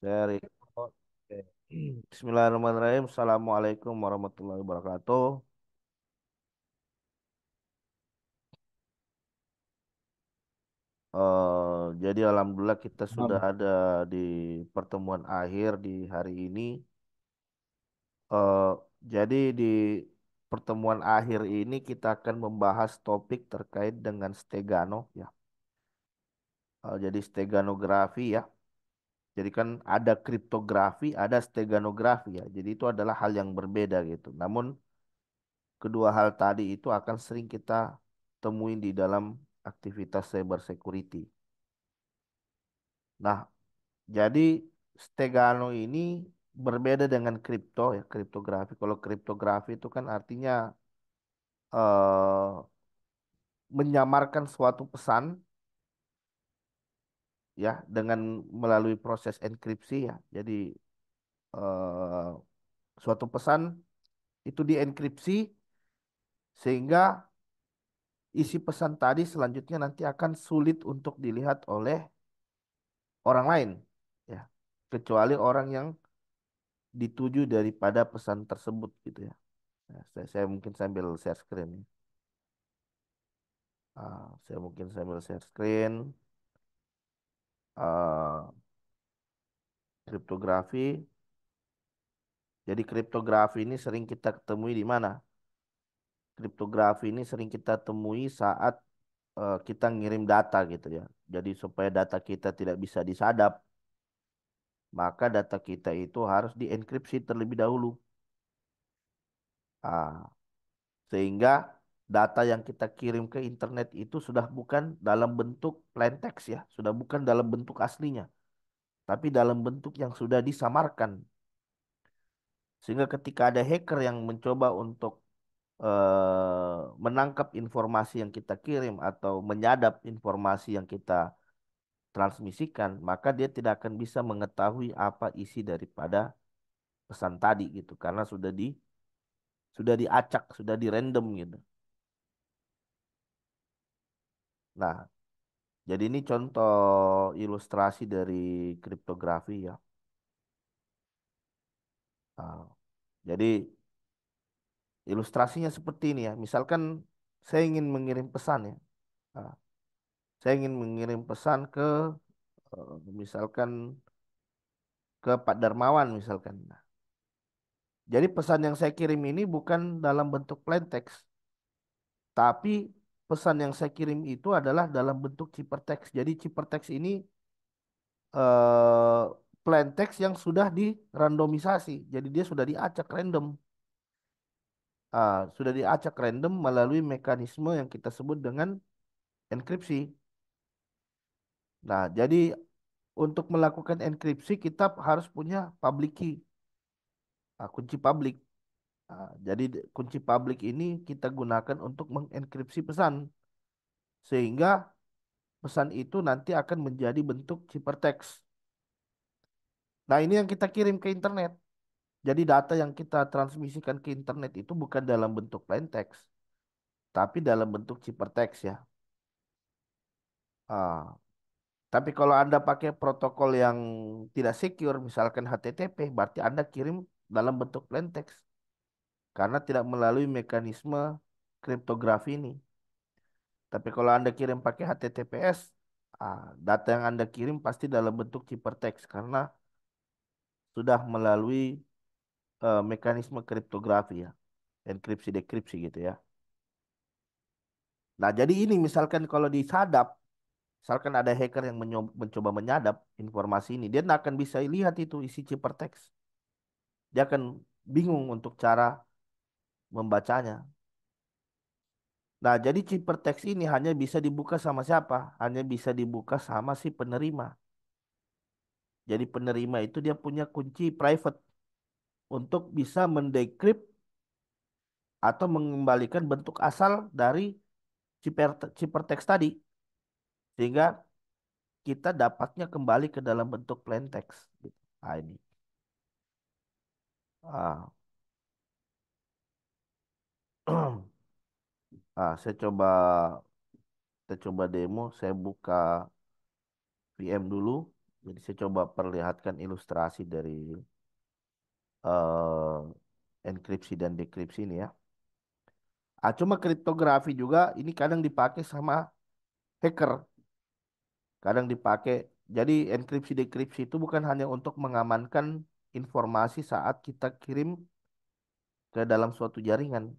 Dari Oke. Bismillahirrahmanirrahim. Assalamualaikum warahmatullahi wabarakatuh. Jadi alhamdulillah kita sudah Malam. ada di pertemuan akhir di hari ini. Eh, jadi di pertemuan akhir ini kita akan membahas topik terkait dengan stegano ya. Jadi steganografi ya. Jadi kan ada kriptografi, ada steganografi ya. Jadi itu adalah hal yang berbeda gitu. Namun kedua hal tadi itu akan sering kita temuin di dalam aktivitas cyber security. Nah, jadi Stegano ini berbeda dengan kripto ya, kriptografi. Kalau kriptografi itu kan artinya eh, menyamarkan suatu pesan ya dengan melalui proses enkripsi ya. Jadi eh, suatu pesan itu dienkripsi sehingga isi pesan tadi selanjutnya nanti akan sulit untuk dilihat oleh orang lain ya, kecuali orang yang dituju daripada pesan tersebut gitu ya. Nah, saya mungkin sambil share screen nih. Saya mungkin sambil share screen. ah, Kriptografi. Jadi kriptografi ini sering kita temui di mana? Kriptografi ini sering kita temui saat kita ngirim data gitu ya. Jadi supaya data kita tidak bisa disadap, maka data kita itu harus dienkripsi terlebih dahulu. Ah, Sehingga data yang kita kirim ke internet itu sudah bukan dalam bentuk plain text ya, sudah bukan dalam bentuk aslinya, tapi dalam bentuk yang sudah disamarkan. Sehingga ketika ada hacker yang mencoba untuk menangkap informasi yang kita kirim atau menyadap informasi yang kita transmisikan, maka dia tidak akan bisa mengetahui apa isi daripada pesan tadi gitu, karena sudah diacak, sudah dirandom gitu. Nah, jadi ini contoh ilustrasi dari kriptografi ya. Nah, jadi ilustrasinya seperti ini ya. Misalkan saya ingin mengirim pesan ya. Nah, saya ingin mengirim pesan ke misalkan ke Pak Darmawan misalkan. Nah, jadi pesan yang saya kirim ini bukan dalam bentuk plain text, tapi pesan yang saya kirim itu adalah dalam bentuk ciphertext. Jadi ciphertext ini eh, plain text yang sudah dirandomisasi. Jadi dia sudah diacak random. Sudah diacak random melalui mekanisme yang kita sebut dengan enkripsi. Nah, jadi untuk melakukan enkripsi kita harus punya public key, kunci publik. Jadi kunci publik ini kita gunakan untuk mengenkripsi pesan sehingga pesan itu nanti akan menjadi bentuk ciphertext. Nah, ini yang kita kirim ke internet. Jadi data yang kita transmisikan ke internet itu bukan dalam bentuk plain text, tapi dalam bentuk ciphertext ya. Ah, Tapi kalau Anda pakai protokol yang tidak secure, misalkan HTTP, berarti Anda kirim dalam bentuk plain text karena tidak melalui mekanisme kriptografi ini. Tapi kalau Anda kirim pakai HTTPS, data yang Anda kirim pasti dalam bentuk ciphertext karena sudah melalui mekanisme kriptografi ya, enkripsi dekripsi gitu ya. Nah, jadi ini misalkan kalau disadap, misalkan ada hacker yang mencoba menyadap informasi ini, dia nggak akan bisa lihat itu isi ciphertext. Dia akan bingung untuk cara membacanya. Nah, jadi ciphertext ini hanya bisa dibuka sama siapa? Hanya bisa dibuka sama si penerima. Jadi penerima itu dia punya kunci private untuk bisa mendekrypt atau mengembalikan bentuk asal dari ciphertext tadi. Sehingga kita dapatnya kembali ke dalam bentuk plain text. Gitu. Nah, ini. Ah, saya coba demo. Saya buka VM dulu. Jadi saya coba perlihatkan ilustrasi dari eh, enkripsi dan dekripsi ini ya. Cuma kriptografi juga ini kadang dipakai sama hacker, kadang dipakai. Jadi enkripsi dekripsi itu bukan hanya untuk mengamankan informasi saat kita kirim ke dalam suatu jaringan.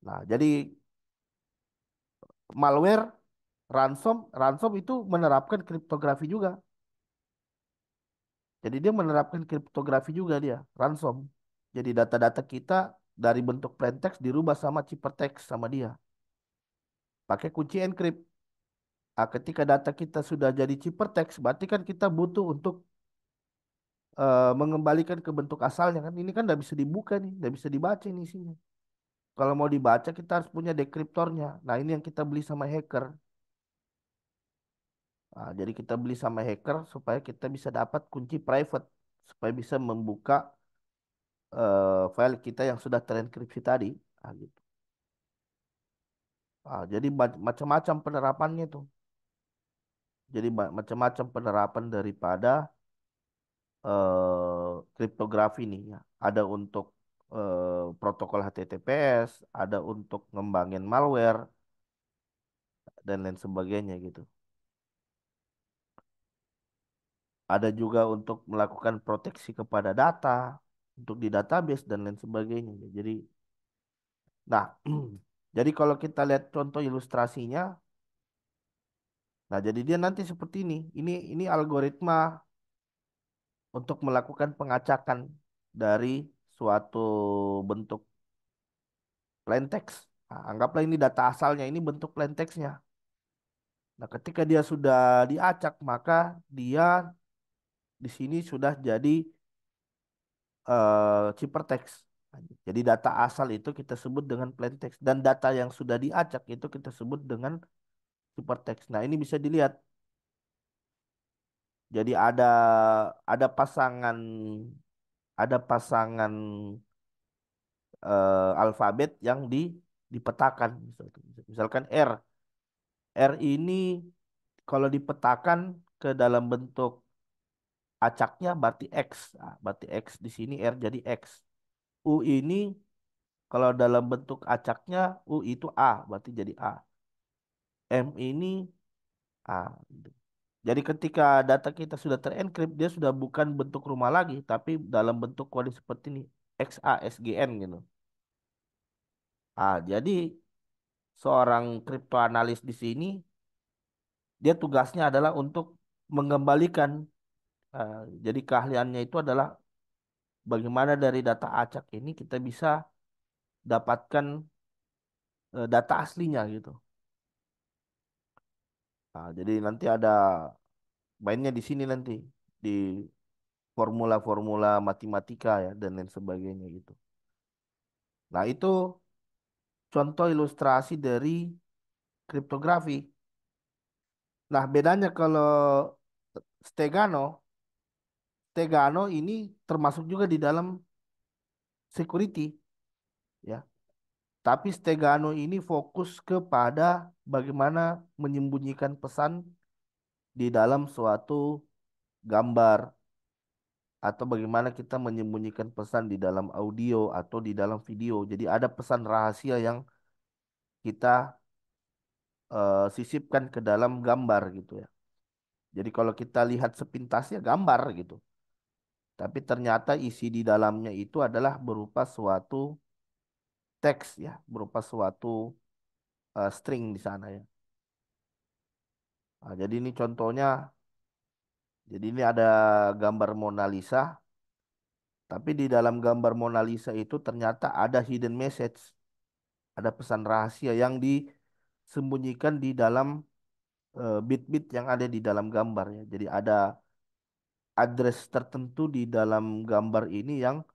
Nah, jadi malware, ransom itu menerapkan kriptografi juga. Jadi dia menerapkan kriptografi juga dia, ransom. Jadi data-data kita dari bentuk plaintext dirubah sama ciphertext sama dia. Pakai kunci encrypt. Ketika data kita sudah jadi ciphertext, berarti kan kita butuh untuk mengembalikan ke bentuk asalnya kan. Ini kan nggak bisa dibuka nih, nggak bisa dibaca ini isinya. Kalau mau dibaca kita harus punya dekriptornya. Nah ini yang kita beli sama hacker. Jadi kita beli sama hacker supaya kita bisa dapat kunci private, supaya bisa membuka file kita yang sudah terenkripsi tadi. Gitu. Jadi macam-macam penerapannya tuh. Jadi macam-macam penerapan daripada kriptografi nih ya. Ada untuk protokol HTTPS, ada untuk ngembangin malware dan lain sebagainya gitu. Ada juga untuk melakukan proteksi kepada data, untuk di database dan lain sebagainya. Jadi, nah, jadi kalau kita lihat contoh ilustrasinya, nah jadi dia nanti seperti ini. Ini algoritma untuk melakukan pengacakan dari suatu bentuk plain text. Nah, anggaplah ini data asalnya, ini bentuk plain textnya. Nah, ketika dia sudah diacak, maka dia di sini sudah jadi ciphertext. Jadi data asal itu kita sebut dengan plain text dan data yang sudah diacak itu kita sebut dengan ciphertext. Nah, ini bisa dilihat. Jadi ada pasangan alfabet yang dipetakan misalkan R. R ini kalau dipetakan ke dalam bentuk acaknya berarti X. Berarti X di sini R jadi X. U ini kalau dalam bentuk acaknya U itu A, berarti jadi A. M ini A. Gitu. Jadi ketika data kita sudah terenkrip, dia sudah bukan bentuk rumah lagi, tapi dalam bentuk kode seperti ini, XASGN gitu. Jadi seorang kriptoanalis di sini, dia tugasnya adalah untuk mengembalikan. eh, jadi keahliannya itu adalah bagaimana dari data acak ini kita bisa dapatkan data aslinya gitu. Jadi nanti ada mainnya di sini nanti di formula-formula matematika ya dan lain sebagainya gitu. Nah, itu contoh ilustrasi dari kriptografi. Nah, bedanya kalau Stegano, Stegano ini termasuk juga di dalam security ya. Tapi Stegano ini fokus kepada bagaimana menyembunyikan pesan di dalam suatu gambar atau bagaimana kita menyembunyikan pesan di dalam audio atau di dalam video. Jadi ada pesan rahasia yang kita sisipkan ke dalam gambar gitu ya. Jadi kalau kita lihat sepintas ya gambar gitu. Tapi ternyata isi di dalamnya itu adalah berupa suatu teks ya, berupa suatu string di sana ya. Jadi ini contohnya, jadi ini ada gambar Mona Lisa, tapi di dalam gambar Mona Lisa itu ternyata ada hidden message, ada pesan rahasia yang disembunyikan di dalam bit-bit yang ada di dalam gambar ya. Jadi ada address tertentu di dalam gambar ini yang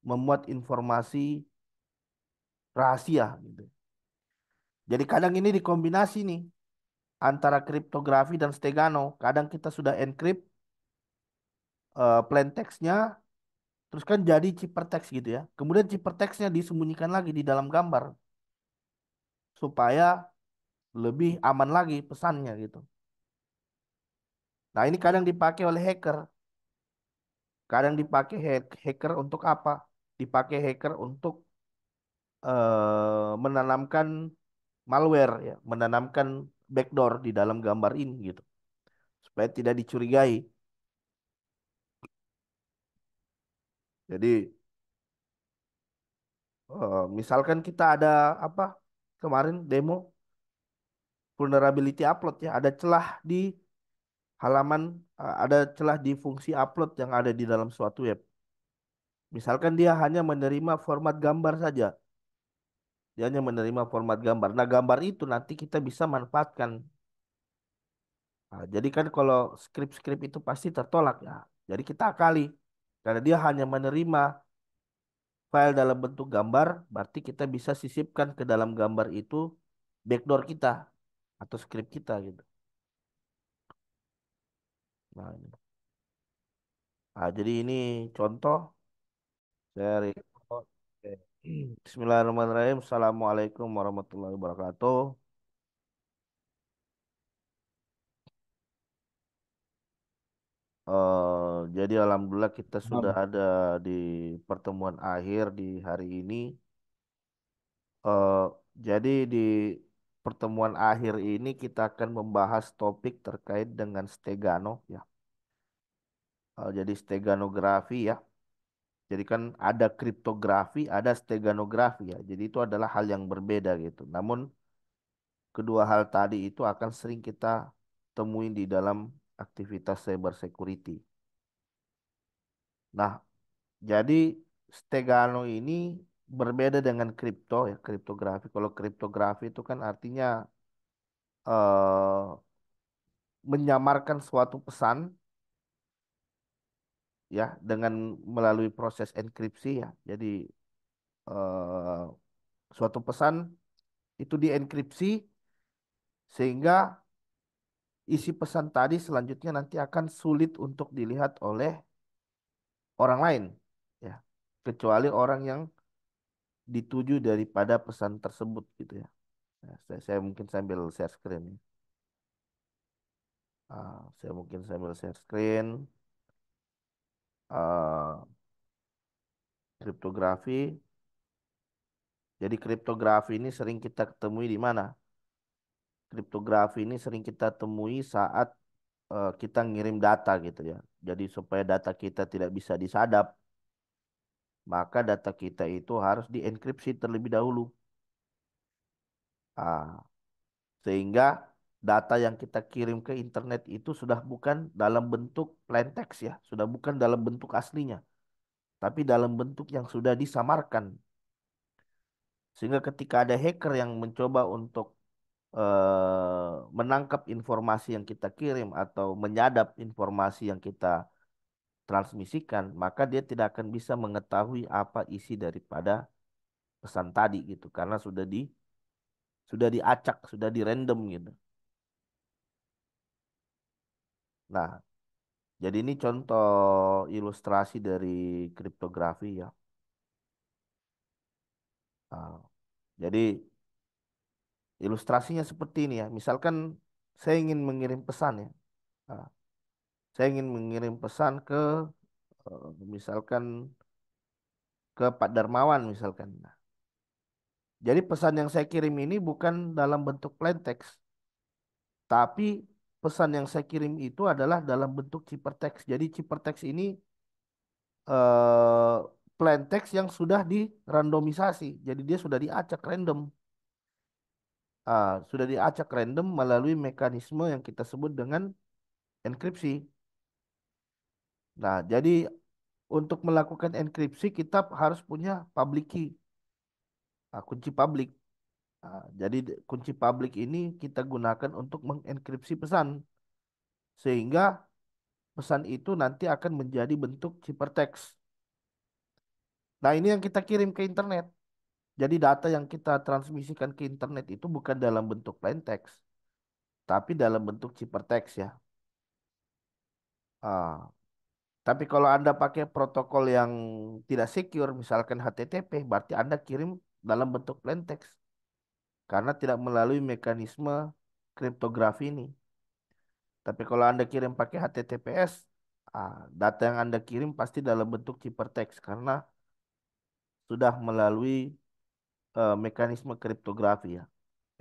memuat informasi rahasia gitu. Jadi kadang ini dikombinasi nih antara kriptografi dan stegano. Kadang kita sudah encrypt plain text-nya terus kan jadi ciphertext gitu ya. Kemudian ciphertext-nya disembunyikan lagi di dalam gambar supaya lebih aman lagi pesannya gitu. Nah, ini kadang dipakai oleh hacker. Kadang dipakai hacker untuk apa? Dipakai hacker untuk menanamkan malware ya, menanamkan backdoor di dalam gambar ini gitu, supaya tidak dicurigai. Jadi misalkan kita ada apa kemarin demo vulnerability upload ya, ada celah di halaman, ada celah di fungsi upload yang ada di dalam suatu web. Misalkan dia hanya menerima format gambar saja, dia hanya menerima format gambar. Nah, gambar itu nanti kita bisa manfaatkan. Nah, jadi kan kalau skrip-skrip itu pasti tertolak ya. Jadi kita akali. Karena dia hanya menerima file dalam bentuk gambar, berarti kita bisa sisipkan ke dalam gambar itu backdoor kita atau skrip kita gitu. Nah, jadi ini contoh dari Oke. Bismillahirrahmanirrahim. Assalamualaikum warahmatullahi wabarakatuh. Jadi alhamdulillah kita sudah Paham. ada di pertemuan akhir di hari ini. Eh, jadi di pertemuan akhir ini kita akan membahas topik terkait dengan stegano ya. Jadi steganografi ya. Jadi kan ada kriptografi, ada steganografi ya. Jadi itu adalah hal yang berbeda gitu. Namun kedua hal tadi itu akan sering kita temui di dalam aktivitas cyber security. Nah, jadi stegano ini berbeda dengan kripto ya, kriptografi. Kalau kriptografi itu kan artinya eh, menyamarkan suatu pesan ya dengan melalui proses enkripsi ya. Jadi eh, suatu pesan itu dienkripsi sehingga isi pesan tadi selanjutnya nanti akan sulit untuk dilihat oleh orang lain ya, kecuali orang yang dituju daripada pesan tersebut gitu ya. Nah, saya mungkin sambil share screen ya. Saya mungkin sambil share screen. ah, Kriptografi. Jadi kriptografi ini sering kita ketemui di mana? Kriptografi ini sering kita temui saat kita ngirim data gitu ya. Jadi supaya data kita tidak bisa disadap, maka data kita itu harus dienkripsi terlebih dahulu. Ah, Sehingga data yang kita kirim ke internet itu sudah bukan dalam bentuk plain text ya, sudah bukan dalam bentuk aslinya, tapi dalam bentuk yang sudah disamarkan. Sehingga ketika ada hacker yang mencoba untuk menangkap informasi yang kita kirim atau menyadap informasi yang kita transmisikan, maka dia tidak akan bisa mengetahui apa isi daripada pesan tadi gitu, karena sudah diacak, sudah di random gitu. Nah, jadi ini contoh ilustrasi dari kriptografi ya. Nah, jadi ilustrasinya seperti ini ya. Misalkan saya ingin mengirim pesan ya. Nah, saya ingin mengirim pesan ke misalkan ke Pak Darmawan misalkan. Nah, jadi pesan yang saya kirim ini bukan dalam bentuk plain text, tapi pesan yang saya kirim itu adalah dalam bentuk ciphertext. Jadi ciphertext ini eh, plain text yang sudah dirandomisasi. Jadi dia sudah diacak random. Sudah diacak random melalui mekanisme yang kita sebut dengan enkripsi. Nah, jadi untuk melakukan enkripsi kita harus punya public key, kunci publik. Jadi kunci publik ini kita gunakan untuk mengenkripsi pesan sehingga pesan itu nanti akan menjadi bentuk ciphertext. Nah, ini yang kita kirim ke internet. Jadi data yang kita transmisikan ke internet itu bukan dalam bentuk plain text, tapi dalam bentuk ciphertext ya. Ah, Tapi kalau Anda pakai protokol yang tidak secure, misalkan HTTP, berarti Anda kirim dalam bentuk plain text karena tidak melalui mekanisme kriptografi ini. Tapi kalau Anda kirim pakai HTTPS, data yang Anda kirim pasti dalam bentuk ciphertext karena sudah melalui mekanisme kriptografi ya,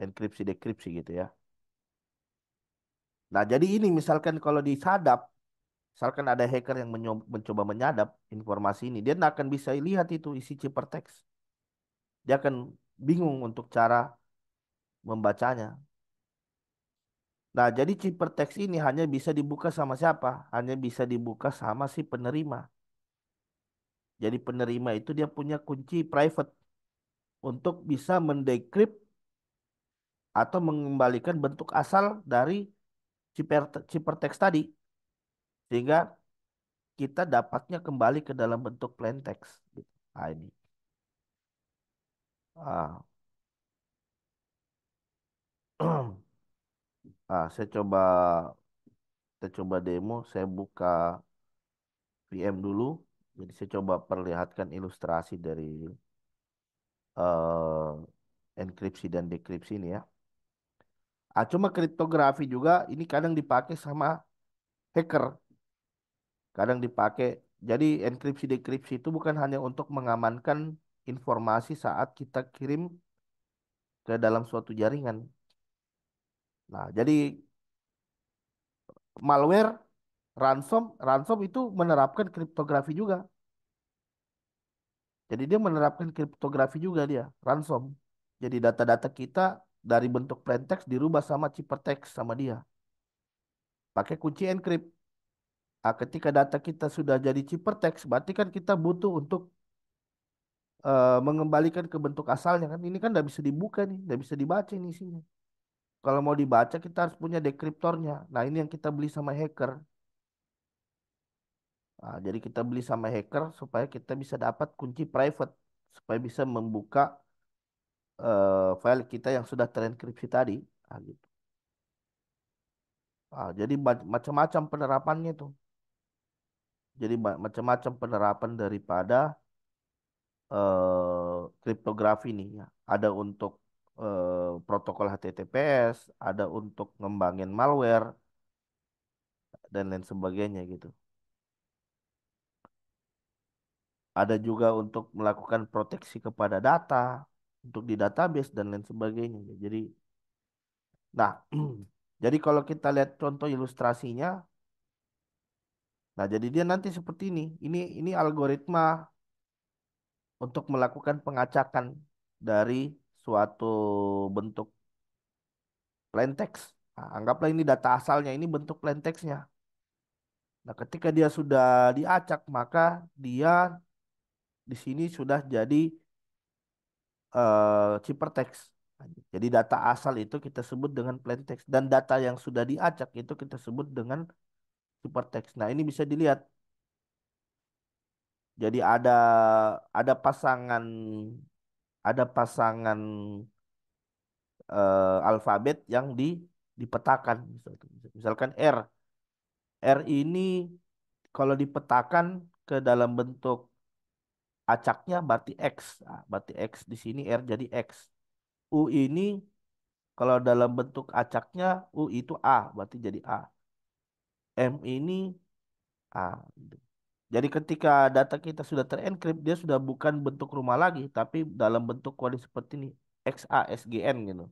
enkripsi dekripsi gitu ya. Nah, jadi ini misalkan kalau disadap, misalkan ada hacker yang mencoba menyadap informasi ini, dia nggak akan bisa lihat itu isi ciphertext. Dia akan bingung untuk cara membacanya. Nah, jadi ciphertext ini hanya bisa dibuka sama siapa? Hanya bisa dibuka sama si penerima. Jadi penerima itu dia punya kunci private untuk bisa mendekrypt atau mengembalikan bentuk asal dari ciphertext tadi. Sehingga kita dapatnya kembali ke dalam bentuk plain text. Gitu. Nah, ini. Ah, saya coba demo, saya buka VM dulu. Jadi saya coba perlihatkan ilustrasi dari eh, enkripsi dan dekripsi ini ya. Cuma kriptografi juga ini kadang dipakai sama hacker, kadang dipakai. Jadi enkripsi dekripsi itu bukan hanya untuk mengamankan informasi saat kita kirim ke dalam suatu jaringan. Nah, jadi malware, ransom itu menerapkan kriptografi juga. Jadi dia menerapkan kriptografi juga dia, ransom. Jadi data-data kita dari bentuk plain text dirubah sama ciphertext sama dia. Pakai kunci encrypt. Ketika data kita sudah jadi ciphertext, berarti kan kita butuh untuk mengembalikan ke bentuk asalnya kan. Ini kan nggak bisa dibuka nih, nggak bisa dibaca ini isinya. Kalau mau dibaca kita harus punya dekriptornya. Nah ini yang kita beli sama hacker. Jadi kita beli sama hacker supaya kita bisa dapat kunci private supaya bisa membuka file kita yang sudah terenkripsi tadi. Gitu. Jadi macam-macam penerapannya tuh. Jadi macam-macam penerapan daripada kriptografi nih ya. Ada untuk protokol HTTPS, ada untuk ngembangin malware dan lain sebagainya gitu. Ada juga untuk melakukan proteksi kepada data, untuk di database dan lain sebagainya. Jadi, nah, jadi kalau kita lihat contoh ilustrasinya, nah jadi dia nanti seperti ini. Ini algoritma untuk melakukan pengacakan dari suatu bentuk plain text. Anggaplah ini data asalnya, ini bentuk plain textnya. Nah, ketika dia sudah diacak, maka dia di sini sudah jadi ciphertext. Jadi data asal itu kita sebut dengan plain text dan data yang sudah diacak itu kita sebut dengan ciphertext. Nah, ini bisa dilihat. Jadi ada pasangan alfabet yang dipetakan. Misalkan R. R ini kalau dipetakan ke dalam bentuk acaknya berarti X. Berarti X di sini R jadi X. U ini kalau dalam bentuk acaknya U itu A, berarti jadi A. M ini A. Gitu. Jadi ketika data kita sudah terenkrip, dia sudah bukan bentuk rumah lagi, tapi dalam bentuk kode seperti ini, XASGN gitu.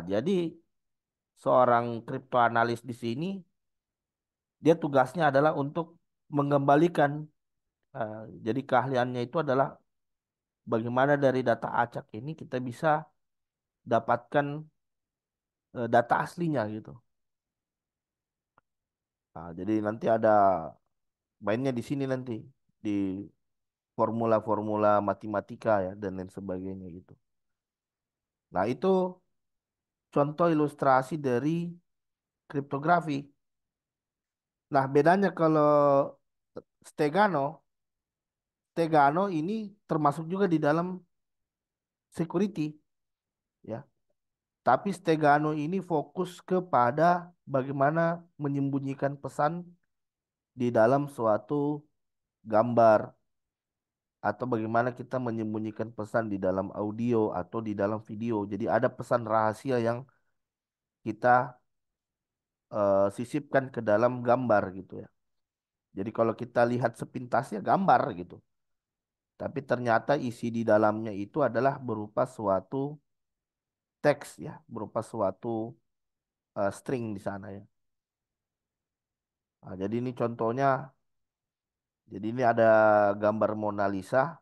Jadi seorang kriptoanalis di sini, dia tugasnya adalah untuk mengembalikan. eh, jadi keahliannya itu adalah bagaimana dari data acak ini kita bisa dapatkan data aslinya gitu. Jadi nanti ada mainnya di sini nanti di formula-formula matematika ya dan lain sebagainya gitu. Nah, itu contoh ilustrasi dari kriptografi. Nah, bedanya kalau Stegano, Stegano ini termasuk juga di dalam security ya. Tapi Stegano ini fokus kepada bagaimana menyembunyikan pesan di dalam suatu gambar atau bagaimana kita menyembunyikan pesan di dalam audio atau di dalam video. Jadi ada pesan rahasia yang kita sisipkan ke dalam gambar gitu ya. Jadi kalau kita lihat sepintas ya gambar gitu. Tapi ternyata isi di dalamnya itu adalah berupa suatu teks ya, berupa suatu string di sana ya. Nah, jadi ini contohnya, jadi ini ada gambar Mona Lisa,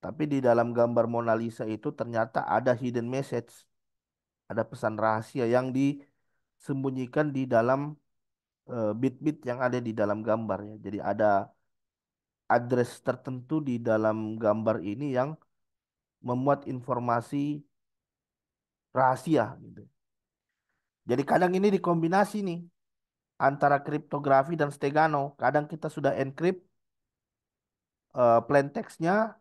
tapi di dalam gambar Mona Lisa itu ternyata ada hidden message, ada pesan rahasia yang disembunyikan di dalam bit-bit yang ada di dalam gambarnya. Jadi ada address tertentu di dalam gambar ini yang memuat informasi rahasia gitu. Jadi kadang ini dikombinasi nih antara kriptografi dan stegano. Kadang kita sudah encrypt plain text-nya,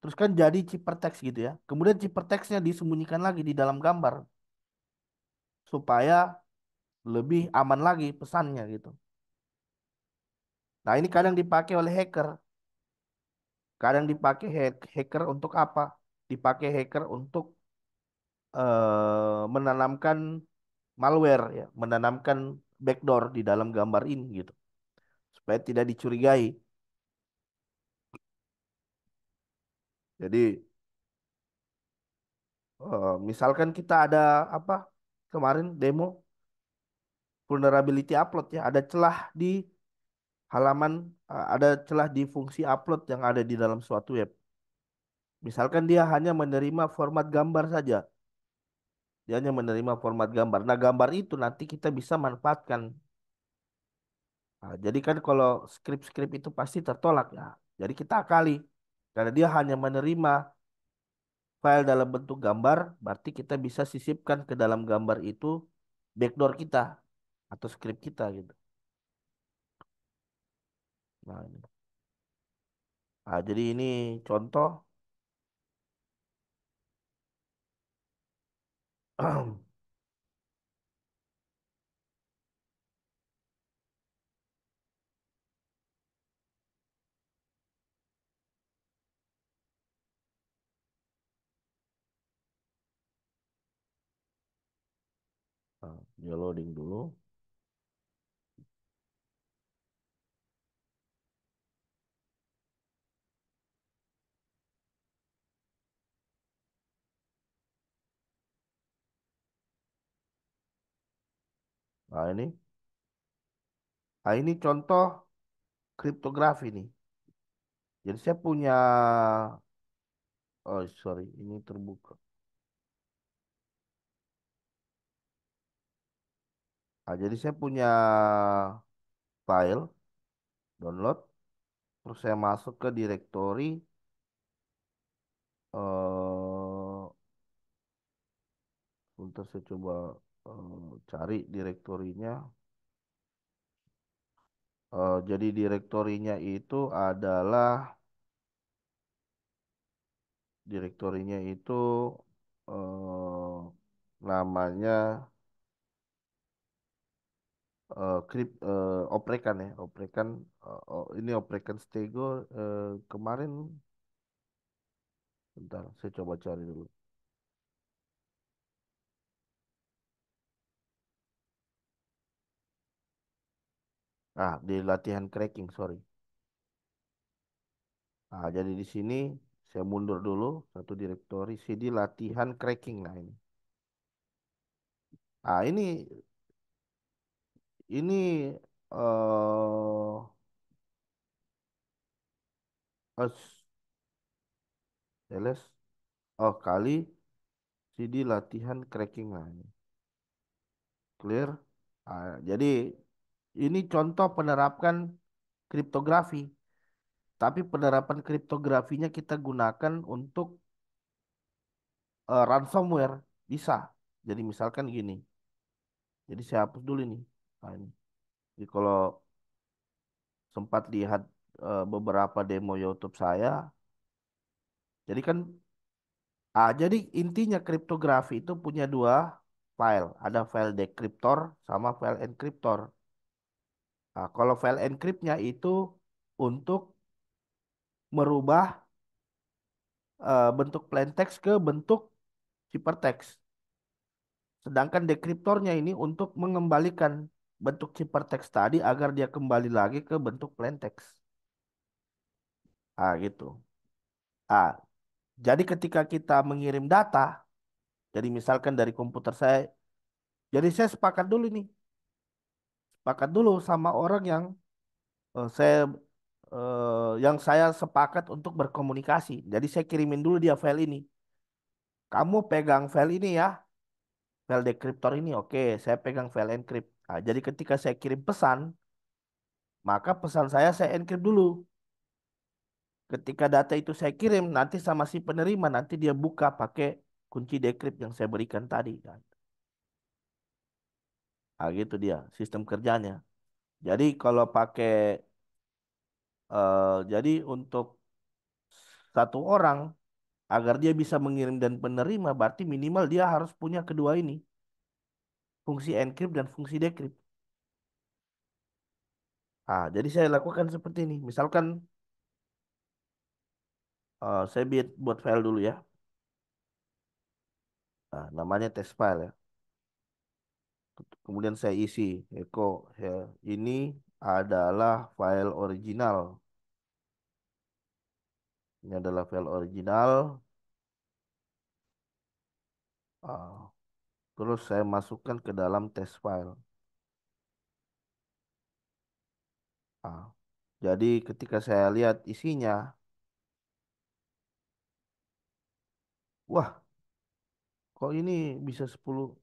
terus kan jadi ciphertext gitu ya. Kemudian ciphertext-nya disembunyikan lagi di dalam gambar supaya lebih aman lagi pesannya gitu. Nah, ini kadang dipakai oleh hacker. Kadang dipakai hacker untuk apa? Dipakai hacker untuk menanamkan malware ya, menanamkan backdoor di dalam gambar ini gitu, supaya tidak dicurigai. Jadi misalkan kita ada apa kemarin demo vulnerability upload ya, ada celah di halaman, ada celah di fungsi upload yang ada di dalam suatu web. Misalkan dia hanya menerima format gambar saja, dia hanya menerima format gambar. Nah, gambar itu nanti kita bisa manfaatkan. Nah, jadi kan kalau skrip-skrip itu pasti tertolak ya. Jadi kita akali. Karena dia hanya menerima file dalam bentuk gambar, berarti kita bisa sisipkan ke dalam gambar itu backdoor kita atau skrip kita gitu. Nah, ini. Nah, jadi ini contoh. Nah, dia loading dulu. Nah, ini contoh kriptografi nih. Jadi saya punya, oh sorry, ini terbuka. Nah, jadi saya punya file download, terus saya masuk ke direktori, bentar saya coba cari direktorinya. Jadi direktorinya itu adalah, direktorinya itu eh, namanya oprekan ya, oprekan. Ini oprekan stego kemarin. Bentar, saya coba cari dulu. Ah, di latihan cracking, sorry. Nah, jadi di sini saya mundur dulu satu direktori CD latihan cracking. Nah, ini. Ah, ini eh ls oh kali CD latihan cracking. Nah, ini clear. Jadi ini contoh penerapan kriptografi. Tapi penerapan kriptografinya kita gunakan untuk ransomware. Bisa. Jadi misalkan gini. Jadi saya hapus dulu ini. Nah, ini. Jadi kalau sempat lihat beberapa demo YouTube saya, jadi kan, jadi intinya kriptografi itu punya dua file. Ada file dekriptor sama file enkriptor. Nah, kalau file encryptnya itu untuk merubah bentuk plain text ke bentuk ciphertext. Sedangkan dekriptornya ini untuk mengembalikan bentuk ciphertext tadi agar dia kembali lagi ke bentuk plain text. Ah, gitu. Ah, jadi ketika kita mengirim data, jadi misalkan dari komputer saya, jadi saya sepakat dulu nih, sepakat dulu sama orang yang saya sepakat untuk berkomunikasi. Jadi saya kirimin dulu dia file ini. Kamu pegang file ini ya, file dekriptor ini. Oke, saya pegang file encrypt. Nah, jadi ketika saya kirim pesan, maka pesan saya encrypt dulu. Ketika data itu saya kirim, nanti sama si penerima, nanti dia buka pakai kunci decrypt yang saya berikan tadi. Nah, gitu dia sistem kerjanya. Jadi kalau pakai, jadi untuk satu orang, agar dia bisa mengirim dan penerima, berarti minimal dia harus punya kedua ini, fungsi encrypt dan fungsi decrypt. Ah, jadi saya lakukan seperti ini. Misalkan saya buat file dulu ya. Nah, namanya test file ya. Kemudian saya isi echo ya, ini adalah file original. Ini adalah file original. Ah, terus saya masukkan ke dalam test file. Ah, jadi ketika saya lihat isinya, wah, kok ini bisa 10,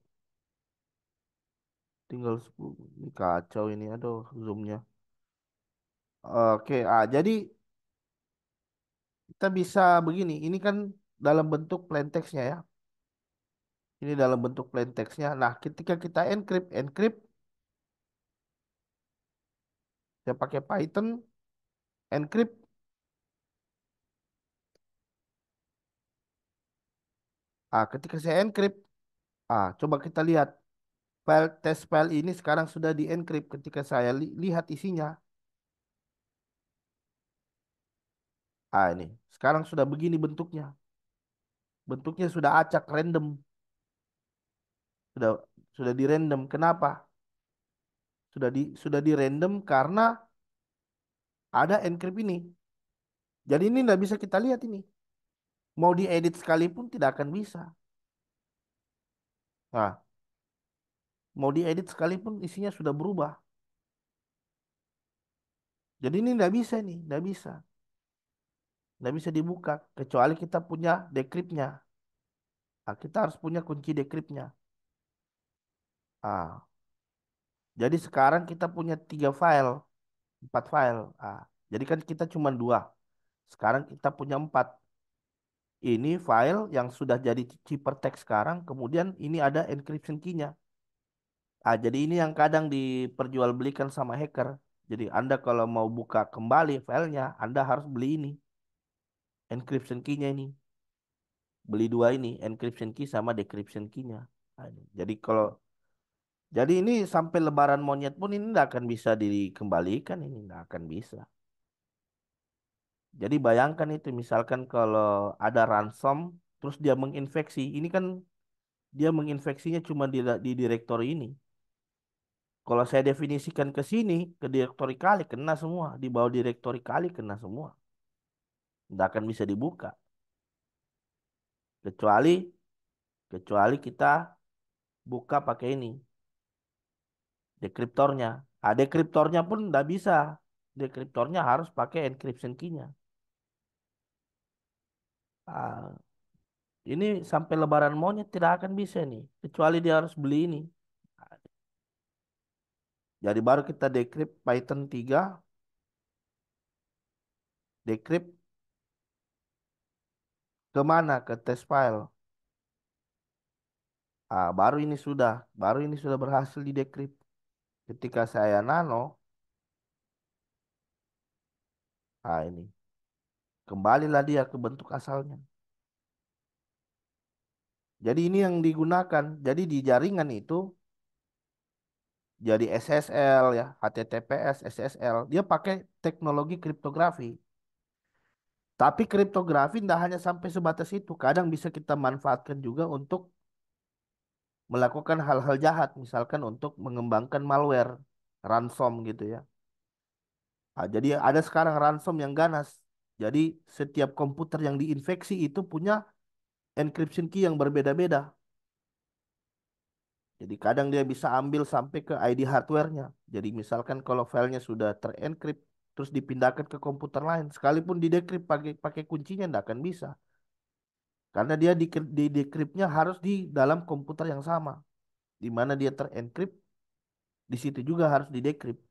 tinggal 10. Ini kacau ini, aduh, zoomnya. Oke, jadi kita bisa begini. Ini kan dalam bentuk plain text-nya ya. Ini dalam bentuk plain text-nya. Nah, ketika kita encrypt, saya pakai Python, encrypt. Ketika saya encrypt, coba kita lihat. Test file ini sekarang sudah di-encrypt ketika saya lihat isinya. Ini. Sekarang sudah begini bentuknya. Bentuknya sudah acak random. Sudah sudah di random. Kenapa? Sudah di random karena ada encrypt ini. Jadi ini nggak bisa kita lihat ini. Mau diedit sekalipun tidak akan bisa. Nah, mau diedit sekalipun isinya sudah berubah. Jadi ini nggak bisa nih, nggak bisa. Nggak bisa dibuka kecuali kita punya decryptnya. Kita harus punya kunci decryptnya. Ah, jadi sekarang kita punya 3 file, 4 file. Jadi kan kita cuma 2. Sekarang kita punya 4. Ini file yang sudah jadi ciphertext sekarang. Kemudian ini ada encryption key-nya. Jadi ini yang kadang diperjualbelikan sama hacker. Jadi Anda kalau mau buka kembali filenya, Anda harus beli ini, encryption key-nya ini. Beli 2 ini, encryption key sama decryption key-nya. Jadi ini sampai lebaran monyet pun ini tidak akan bisa dikembalikan, ini tidak akan bisa. Jadi bayangkan itu misalkan kalau ada ransom, terus dia menginfeksi, ini kan dia menginfeksinya cuma di direktori ini. Kalau saya definisikan ke sini, ke direktori kali, kena semua. Di bawah direktori kali, kena semua. Tidak akan bisa dibuka. Kecuali, kecuali kita buka pakai ini, dekriptornya. Dekriptornya pun tidak bisa. Dekriptornya harus pakai encryption key-nya. Ah, ini sampai lebaran monyet tidak akan bisa nih. Kecuali dia harus beli ini. Jadi baru kita decrypt Python 3, decrypt ke mana? Ke test file. Baru ini sudah berhasil di decrypt. Ketika saya nano, ini kembalilah dia ke bentuk asalnya. Jadi ini yang digunakan. Jadi di jaringan itu jadi SSL ya, HTTPS, SSL. Dia pakai teknologi kriptografi. Tapi kriptografi tidak hanya sampai sebatas itu. Kadang bisa kita manfaatkan juga untuk melakukan hal-hal jahat, misalkan untuk mengembangkan malware, ransom gitu ya. Jadi ada sekarang ransom yang ganas. Jadi setiap komputer yang diinfeksi itu punya encryption key yang berbeda-beda. Jadi kadang dia bisa ambil sampai ke ID hardware-nya. Jadi misalkan kalau filenya sudah terencrypt, terus dipindahkan ke komputer lain, sekalipun di decrypt pakai pakai kuncinya tidak akan bisa, karena dia di decryptnya harus di dalam komputer yang sama, di mana dia terencrypt, di situ juga harus di decrypt,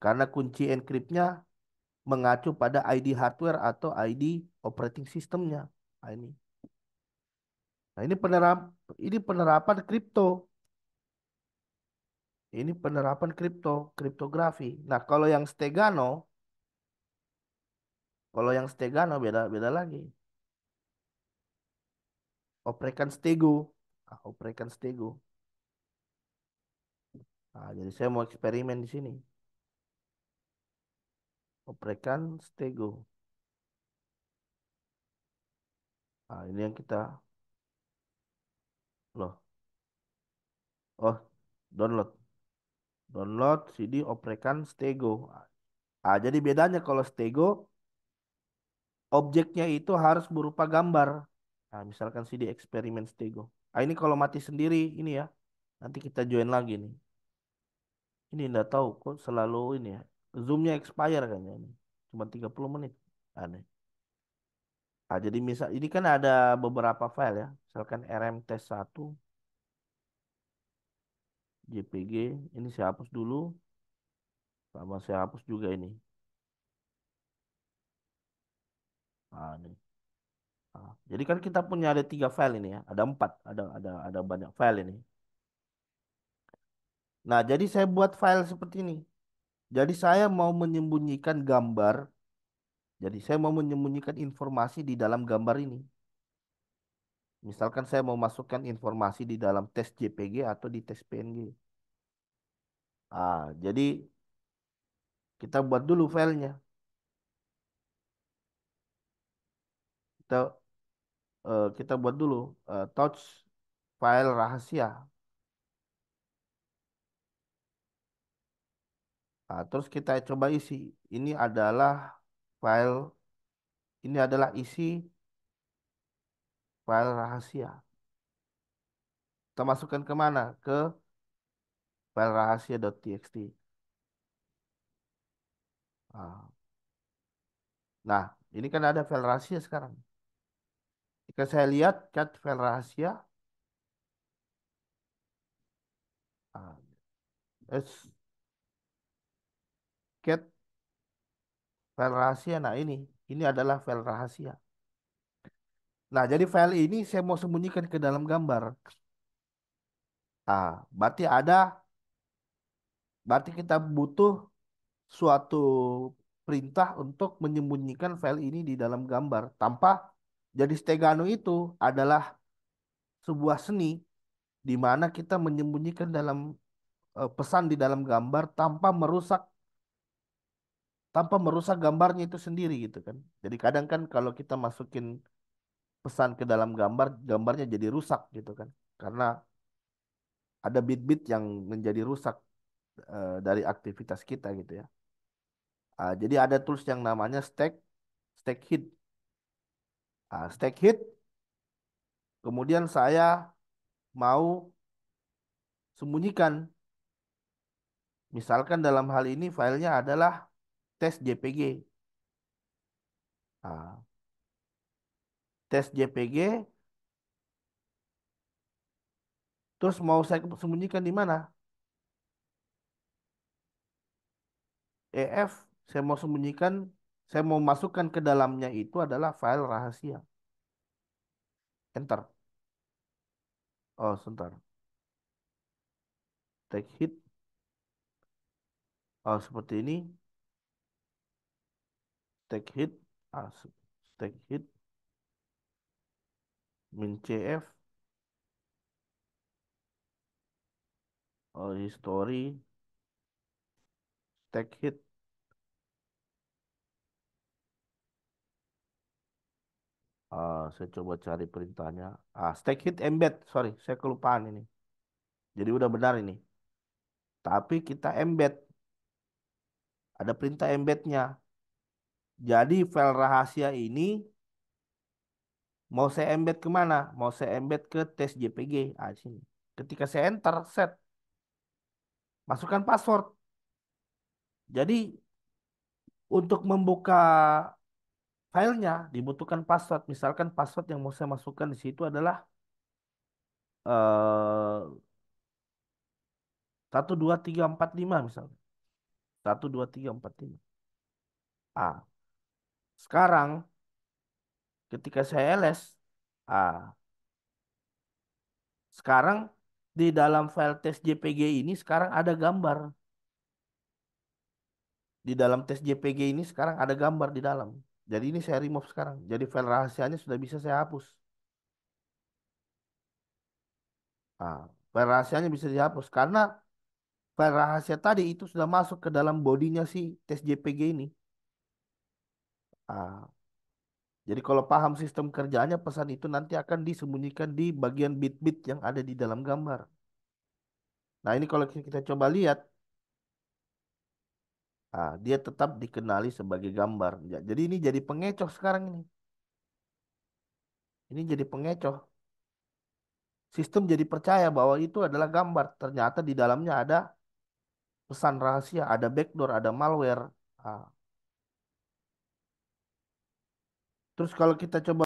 karena kunci encryptnya mengacu pada ID hardware atau ID operating systemnya. Nah, ini penerapan kripto. Ini penerapan kriptografi. Nah, kalau yang Stegano beda beda lagi. Oprekan Stego. Oprekan Stego. Nah, jadi saya mau eksperimen di sini. Oprekan Stego. Nah, ini yang kita loh. Oh, download. Download CD Oprekan Stego. Jadi bedanya kalau Stego objeknya itu harus berupa gambar. Nah, misalkan CD eksperimen Stego. Ini kalau mati sendiri ini ya. Nanti kita join lagi nih. Ini enggak tahu kok selalu ini ya. Zoomnya expire kayaknya ini. Cuma 30 menit. Aneh. Jadi misal ini kan ada beberapa file ya. Misalkan rmtest1, JPG. Ini saya hapus dulu. Sama saya hapus juga ini. Nih. Jadi kan kita punya ada 3 file ini ya. Ada 4. Ada banyak file ini. Nah, jadi saya buat file seperti ini. Jadi saya mau menyembunyikan gambar. Jadi saya mau menyembunyikan informasi di dalam gambar ini. Misalkan saya mau masukkan informasi di dalam tes JPG atau di tes PNG. Jadi kita buat dulu filenya. Kita kita buat dulu touch file rahasia. Terus kita coba isi. Ini adalah file, ini adalah isi file rahasia. Kita masukkan ke mana? Ke file rahasia.txt. Ah, Nah, ini kan ada file rahasia sekarang. Jika saya lihat cat file rahasia, ah, es- cat file rahasia. Nah, ini adalah file rahasia. Nah, jadi file ini saya mau sembunyikan ke dalam gambar. Berarti kita butuh suatu perintah untuk menyembunyikan file ini di dalam gambar tanpa jadi stegano itu adalah sebuah seni di mana kita menyembunyikan dalam pesan di dalam gambar tanpa merusak gambarnya itu sendiri gitu kan. Jadi kadang kan kalau kita masukin pesan ke dalam gambar, gambarnya jadi rusak gitu kan. Karena ada bit-bit yang menjadi rusak dari aktivitas kita gitu ya. Jadi ada tools yang namanya stack hit. Stack hit. Kemudian saya mau sembunyikan. Misalkan dalam hal ini filenya adalah tes JPG. Ah, Tes JPG. Terus mau saya sembunyikan di mana? EF. Saya mau sembunyikan. Saya mau masukkan ke dalamnya itu adalah file rahasia. Enter. Oh, sebentar. Take hit. Oh, seperti ini. Take hit. Take hit. Min CF. Oh, history. Take hit. Saya coba cari perintahnya. Stack hit embed. Sorry, saya kelupaan ini. Jadi udah benar ini. Tapi kita embed. Ada perintah embednya. Jadi file rahasia ini mau saya embed kemana? Mau saya embed ke tes JPG. Sini. Ketika saya enter, set. Masukkan password. Jadi untuk membuka filenya dibutuhkan password. Misalkan password yang mau saya masukkan di situ adalah 12345 misalnya. 12345. Ah, sekarang ketika saya ls, ah, sekarang di dalam file tes JPG ini sekarang ada gambar. Di dalam tes JPG ini sekarang ada gambar di dalam. Jadi ini saya remove sekarang. Jadi file rahasianya sudah bisa saya hapus. Ah, file rahasianya bisa dihapus karena file rahasia tadi itu sudah masuk ke dalam bodinya si tes JPG ini. Ah, jadi kalau paham sistem kerjanya, pesan itu nanti akan disembunyikan di bagian bit-bit yang ada di dalam gambar. Nah, ini kalau kita coba lihat, dia tetap dikenali sebagai gambar. Jadi ini jadi pengecoh sekarang ini. Ini jadi pengecoh. Sistem jadi percaya bahwa itu adalah gambar. Ternyata di dalamnya ada pesan rahasia, ada backdoor, ada malware. Ah, Terus kalau kita coba